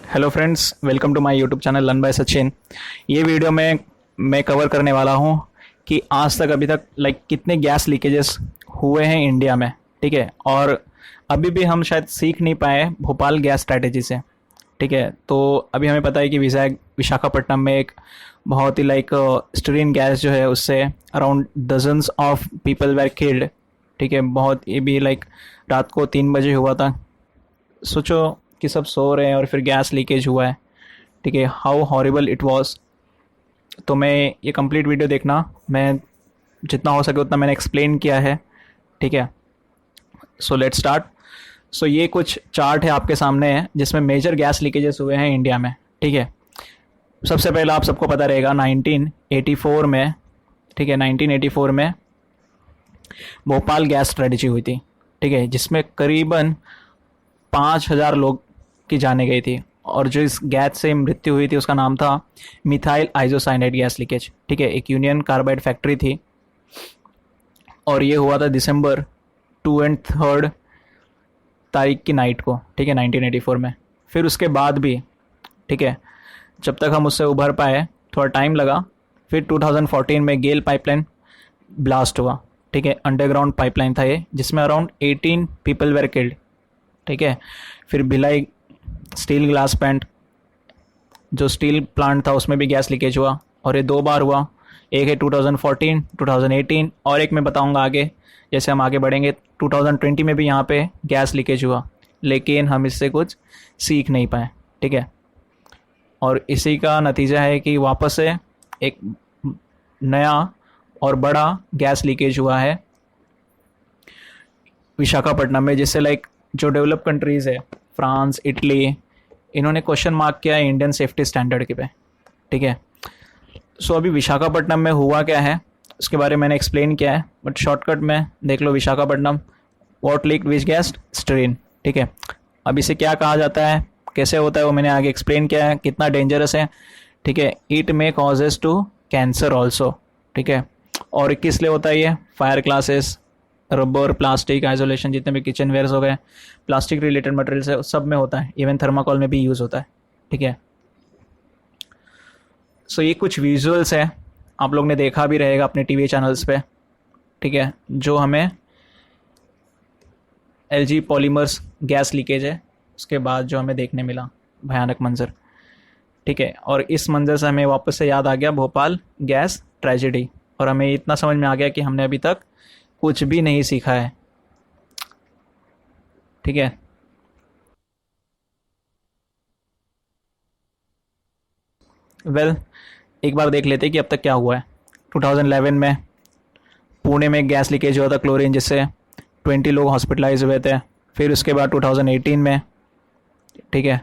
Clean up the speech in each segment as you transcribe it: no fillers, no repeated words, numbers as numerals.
Hello friends, welcome to my YouTube channel learn by Sachin. ये video में मैं cover करने वाला हूँ कि आज तक अभी तक कितने गैस लीकेजेस हुए हैं इंडिया में। ठीक है, और अभी भी हम शायद सीख नहीं पाए भोपाल गैस स्ट्रैटेजी से। ठीक है, तो अभी हमें पता है कि विशाखापट्टनम में एक बहुत ही स्टीरिन गैस जो है उससे around dozens of people where killed. ठीक है, बहुत ये भी रात को 3 बजे हुआ था। सोचो कि सब सो रहे हैं और फिर गैस लीकेज हुआ है। ठीक है, हाउ हॉरिबल इट वाज। तो मैं ये कंप्लीट वीडियो देखना, मैं जितना हो सके उतना मैंने एक्सप्लेन किया है। ठीक है, सो लेट्स स्टार्ट। सो ये कुछ चार्ट है आपके सामने है जिसमें मेजर गैस लीकेजेस हुए हैं इंडिया में। ठीक है, सबसे पहले आप सबको पता रहेगा 1984 में, ठीक है, 1984 में भोपाल गैस स्ट्रेटजी हुई थी। ठीक है, जिसमें करीबन 5,000 लोग की जाने गई थी और जो इस गैस से मृत्यु हुई थी उसका नाम था मिथाइल आइसोसाइनेट गैस लीकेज। ठीक है, एक यूनियन कार्बाइड फैक्ट्री थी और ये हुआ था दिसंबर 2 और 3 तारीख की नाइट को। ठीक है, 1984 में। फिर उसके बाद भी, ठीक है, जब तक हम उससे उभर पाए थोड़ा टाइम लगा। फिर 2014 में गेल पाइपलाइन ब्लास्ट हुआ। ठीक है, अंडरग्राउंड पाइपलाइन था ये, जिसमें अराउंड 18 पीपल वेर किल्ड। ठीक है, फिर भिलाई स्टील ग्लास प्लांट, जो स्टील प्लांट था उसमें भी गैस लीकेज हुआ और ये 2 बार हुआ। एक है 2014, 2018 और एक मैं बताऊंगा आगे, जैसे हम आगे बढ़ेंगे। 2020 में भी यहाँ पे गैस लीकेज हुआ, लेकिन हम इससे कुछ सीख नहीं पाए। ठीक है, और इसी का नतीजा है कि वापस से एक नया और बड़ा गैस लीकेज हुआ है विशाखापट्टनम में, जिससे जो डेवलप कंट्रीज़ है फ्रांस, इटली, इन्होंने क्वेश्चन मार्क किया है इंडियन सेफ्टी स्टैंडर्ड के पे। ठीक है, सो अभी विशाखापट्टनम में हुआ क्या है उसके बारे में मैंने एक्सप्लेन किया है, बट शॉर्टकट में देख लो। Visakhapatnam what leak which gas styrene. ठीक है, अब इसे क्या कहा जाता है, कैसे होता है, वो मैंने आगे एक्सप्लेन किया है, कितना डेंजरस है। ठीक है, it may causes to cancer also. ठीक है, और किस लिए होता है ये, fire classes, rubber, plastic, isolation, जितने भी किचन वेयर्स हो गए, प्लास्टिक रिलेटेड मटेरियल्स है, सब में होता है। इवन थर्माकोल में भी यूज़ होता है। ठीक है, सो ये कुछ विजुअल्स है, आप लोग ने देखा भी रहेगा अपने टीवी चैनल्स पे। ठीक है, जो हमें एलजी पॉलीमर्स गैस लीकेज है उसके बाद जो हमें देखने मिला भयानक मंजर। ठीक है, और इस मंजर से हमें वापस से याद आ गया भोपाल गैस ट्रेजेडी, और हमें इतना समझ में आ गया कि हमने अभी तक कुछ भी नहीं सीखा है। ठीक है, एक बार देख लेते हैं कि अब तक क्या हुआ है। 2011 में पुणे में गैस लीकेज हुआ था क्लोरीन, जिससे 20 लोग हॉस्पिटलाइज हुए थे। फिर उसके बाद 2018 में, ठीक है,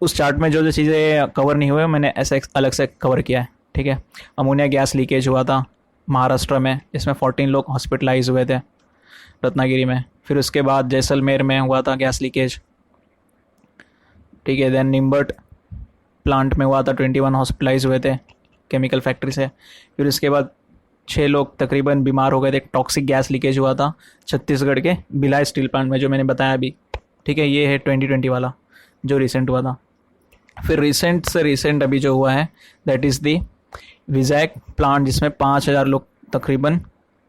उस चार्ट में जो जो चीज़ें कवर नहीं हुए मैंने ऐसे अलग से कवर किया है। ठीक है, अमोनिया गैस लीकेज हुआ था महाराष्ट्र में, जिसमें 14 लोग हॉस्पिटलाइज हुए थे रत्नागिरी में। फिर उसके बाद जैसलमेर में हुआ था गैस लीकेज। ठीक है, देन निम्बट प्लांट में हुआ था, 21 हॉस्पिटलाइज हुए थे केमिकल फैक्ट्री से। फिर उसके बाद 6 लोग तकरीबन बीमार हो गए थे। एक टॉक्सिक गैस लीकेज हुआ था छत्तीसगढ़ के भिलाई स्टील प्लांट में, जो मैंने बताया अभी। ठीक है, ये है 2020 वाला जो रिसेंट हुआ था। फिर रिसेंट से रिसेंट अभी जो हुआ है दैट इज़ दी विजैक प्लांट, जिसमें 5,000 लोग तकरीबन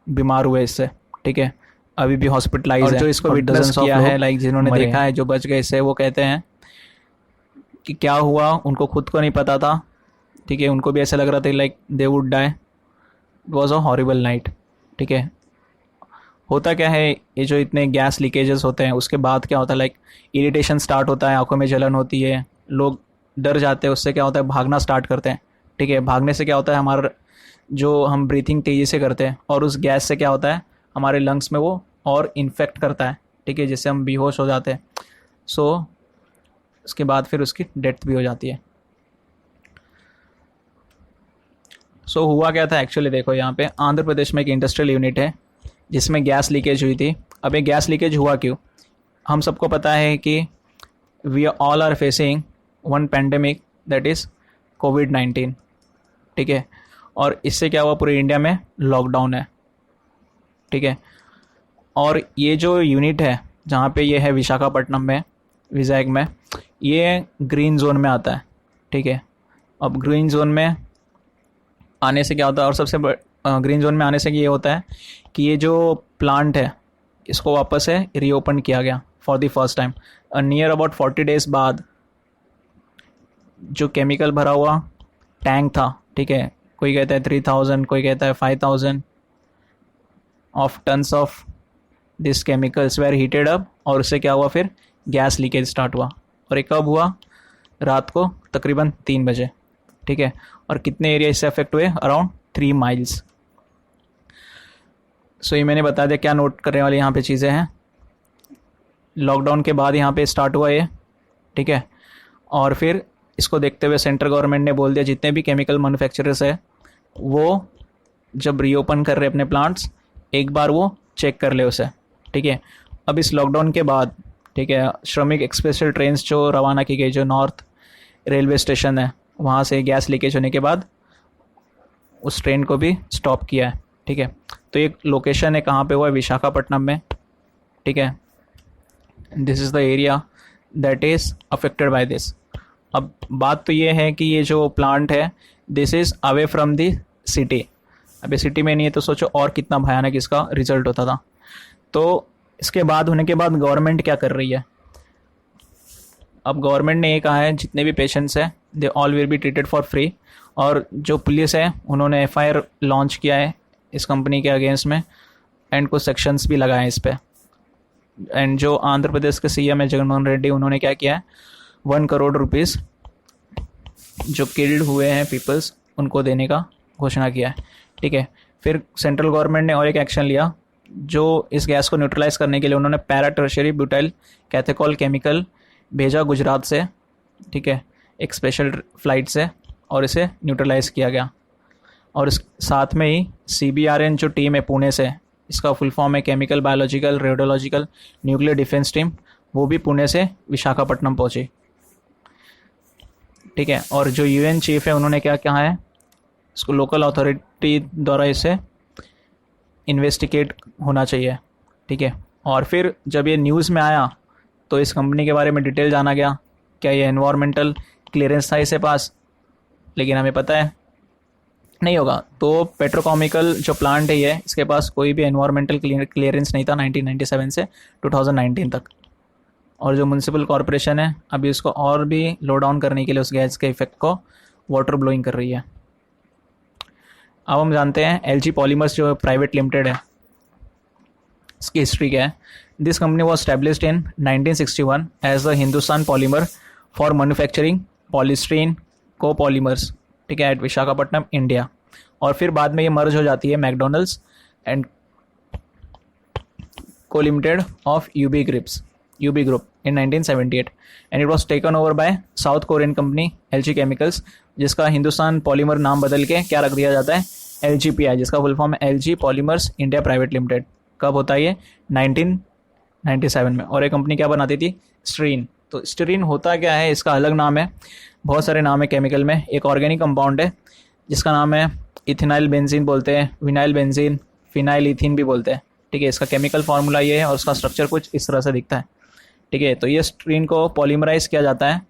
बीमार हुए इससे। ठीक है, अभी भी हॉस्पिटलाइज है। जो इसको विटनेस किया है, जिन्होंने देखा है, जो बच गए इससे, वो कहते हैं कि क्या हुआ उनको खुद को नहीं पता था। ठीक है, उनको भी ऐसा लग रहा था they would die. It was a horrible night. ठीक है, होता क्या है, ये जो इतने गैस लीकेजेस होते हैं उसके बाद क्या होता है, इरिटेशन स्टार्ट होता है, आंखों में जलन होती है, लोग डर जाते हैं। उससे क्या होता है, भागना स्टार्ट करते हैं। ठीक है, भागने से क्या होता है, हमारा जो हम ब्रीथिंग तेज़ी से करते हैं, और उस गैस से क्या होता है हमारे लंग्स में वो और इन्फेक्ट करता है। ठीक है, जिससे हम बेहोश हो जाते हैं। सो उसके बाद फिर उसकी डेथ भी हो जाती है। सो हुआ क्या था एक्चुअली, देखो यहाँ पे आंध्र प्रदेश में एक इंडस्ट्रियल यूनिट है जिसमें गैस लीकेज हुई थी। अब ये गैस लीकेज हुआ क्यों, हम सबको पता है कि we all are facing one pandemic that is कोविड-19। ठीक है, और इससे क्या हुआ, पूरे इंडिया में लॉकडाउन है। ठीक है, और ये जो यूनिट है जहाँ पे ये है विशाखापट्टनम में, विज़ाग में, ये ग्रीन जोन में आता है, ठीक है। अब ग्रीन जोन में आने से क्या होता है, और सबसे ग्रीन जोन में आने से ये होता है कि ये जो प्लांट है इसको वापस से रीओपन किया गया for the first time near about 40 days बाद। जो केमिकल भरा हुआ टैंक था, ठीक है, कोई कहता है 3000, कोई कहता है 5000 of tons of this chemicals were heated up, और उससे क्या हुआ, फिर गैस लीकेज स्टार्ट हुआ। और ये कब हुआ, रात को तकरीबन 3 बजे, ठीक है। और कितने एरिया इससे अफेक्ट हुए, अराउंड 3 माइल्स। सो ये मैंने बता दिया क्या नोट करने वाली यहाँ पे चीज़ें हैं। लॉकडाउन के बाद यहाँ पे स्टार्ट हुआ ये, ठीक है। और फिर इसको देखते हुए सेंट्रल गवर्नमेंट ने बोल दिया जितने भी केमिकल मैन्युफैक्चरर्स है वो जब रीओपन कर रहे अपने प्लांट्स, एक बार वो चेक कर ले उसे, ठीक है। अब इस लॉकडाउन के बाद, ठीक है, श्रमिक स्पेशल ट्रेन्स जो रवाना की गई, जो नॉर्थ रेलवे स्टेशन है वहाँ से गैस लीकेज होने के बाद उस ट्रेन को भी स्टॉप किया है, ठीक है। तो एक लोकेशन है कहाँ पे हुआ है, विशाखापट्टनम में, ठीक है। This is the area that is affected by this. अब बात तो ये है कि ये जो प्लांट है this is away from the city. अभी सिटी में नहीं है तो सोचो और कितना भयानक इसका रिजल्ट होता था। तो इसके बाद होने के बाद गवर्नमेंट क्या कर रही है, अब गवर्नमेंट ने ये कहा है जितने भी पेशेंट्स हैं they all will be treated for free. और जो पुलिस है उन्होंने एफआईआर लॉन्च किया है इस कंपनी के अगेंस्ट में, एंड कुछ सेक्शंस भी लगाए हैं इस पर। एंड जो आंध्र प्रदेश के सीएम है जगनमोहन रेड्डी, उन्होंने क्या किया है, 1 करोड़ रुपीज़ जो किल्ड हुए हैं पीपल्स उनको देने का घोषणा किया है, ठीक है। फिर सेंट्रल गवर्नमेंट ने और एक एक्शन लिया, जो इस गैस को न्यूट्रलाइज करने के लिए उन्होंने पैरा टर्शियरी ब्यूटाइल कैथेकॉल केमिकल भेजा गुजरात से, ठीक है, एक स्पेशल फ्लाइट से, और इसे न्यूट्रलाइज किया गया। और इस साथ में ही CBRN जो टीम है पुणे से, इसका फुल फॉर्म है chemical biological radiological nuclear defence team, वो भी पुणे से विशाखापट्टनम पहुंची, ठीक है। और जो UN चीफ है उन्होंने क्या कहा है, इसको लोकल अथॉरिटी द्वारा इसे इन्वेस्टिगेट होना चाहिए, ठीक है। और फिर जब ये न्यूज़ में आया तो इस कंपनी के बारे में डिटेल जाना गया, क्या ये एनवायरमेंटल क्लियरेंस था इसके पास, लेकिन हमें पता है नहीं होगा। तो पेट्रोकेमिकल जो प्लांट है ये, इसके पास कोई भी एनवायरमेंटल क्लियरेंस नहीं था 1997 से 2019 तक। और जो म्यूनसिपल कॉरपोरेशन है अभी उसको और भी लो डाउन करने के लिए उस गैस के इफेक्ट को वाटर ब्लोइंग कर रही है। अब हम जानते हैं LG पॉलीमर्स जो प्राइवेट लिमिटेड है, इसकी हिस्ट्री क्या है। This company was established in 1961 as the Hindustan polymer for manufacturing polystyrene copolymers, ठीक है, एट विशाखापट्टनम इंडिया। और फिर बाद में ये मर्ज हो जाती है मैकडोनल्ड्स एंड को limited of UB group in 1978 and it was taken over by south Korean company LG chemicals, जिसका हिंदुस्तान पॉलीमर नाम बदल के क्या रख दिया जाता है, LGPI, जिसका फुल फॉर्म है LG polymers India private limited. कब होता है ये, 1997 में। और एक कंपनी क्या बनाती थी, स्टीरीन। तो स्टीरीन होता क्या है, इसका अलग नाम है, बहुत सारे नाम है केमिकल में। एक ऑर्गेनिक कंपाउंड है जिसका नाम है इथेनाइल बेंजीन बोलते हैं, विनाइल बेंजीन, फिनाइल इथिन भी बोलते हैं, ठीक है। इसका केमिकल फार्मूला ये है और उसका स्ट्रक्चर कुछ इस तरह से दिखता है, ठीक है। तो ये स्ट्रीन को पॉलीमराइज किया जाता है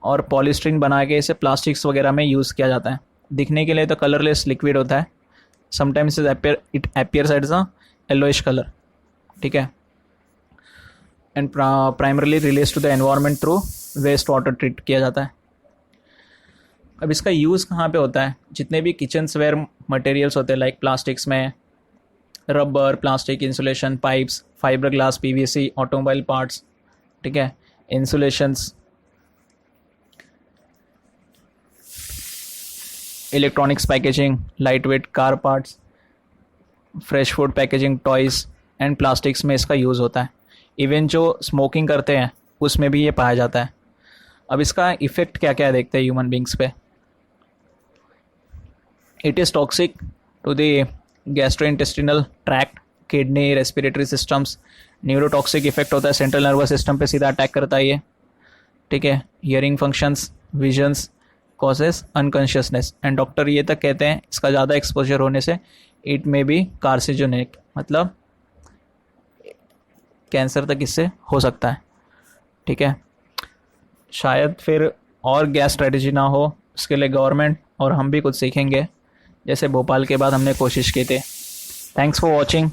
और पॉलीस्ट्रीन बना के इसे प्लास्टिक्स वगैरह में यूज़ किया जाता है। दिखने के लिए तो कलरलेस लिक्विड होता है, sometimes it appears as a yellowish colour, ठीक है। And primarily release to the environment through waste water treat किया जाता है। अब इसका यूज़ कहाँ पे होता है, जितने भी किचन्सवेयर मटेरियल्स होते हैं लाइक प्लास्टिक्स में rubber, plastic, insulation, pipes, fibre glass, PVC, automobile parts, ठीक है, insulations, electronics packaging, light weight car parts, fresh food packaging, toys and plastics में इसका यूज़ होता है। इवन जो स्मोकिंग करते हैं उसमें भी ये पाया जाता है। अब इसका इफ़ेक्ट क्या क्या देखते हैं ह्यूमन बींग्स पे। It is toxic to the gastrointestinal tract, kidney, respiratory systems. Neurotoxic effect होता है, सेंट्रल नर्वस सिस्टम पे सीधा अटैक करता है ये, ठीक है। Hearing functions, visions, causes unconsciousness. And doctor ये तक कहते हैं इसका ज़्यादा एक्सपोजर होने से इट मे बी कार्सिनोजेनिक, मतलब कैंसर तक इससे हो सकता है। ठीक है। शायद फिर और गैस स्ट्रेटजी ना हो, उसके लिए गवर्नमेंट और हम भी कुछ सीखेंगे, जैसे भोपाल के बाद हमने कोशिश की थी। Thanks for watching.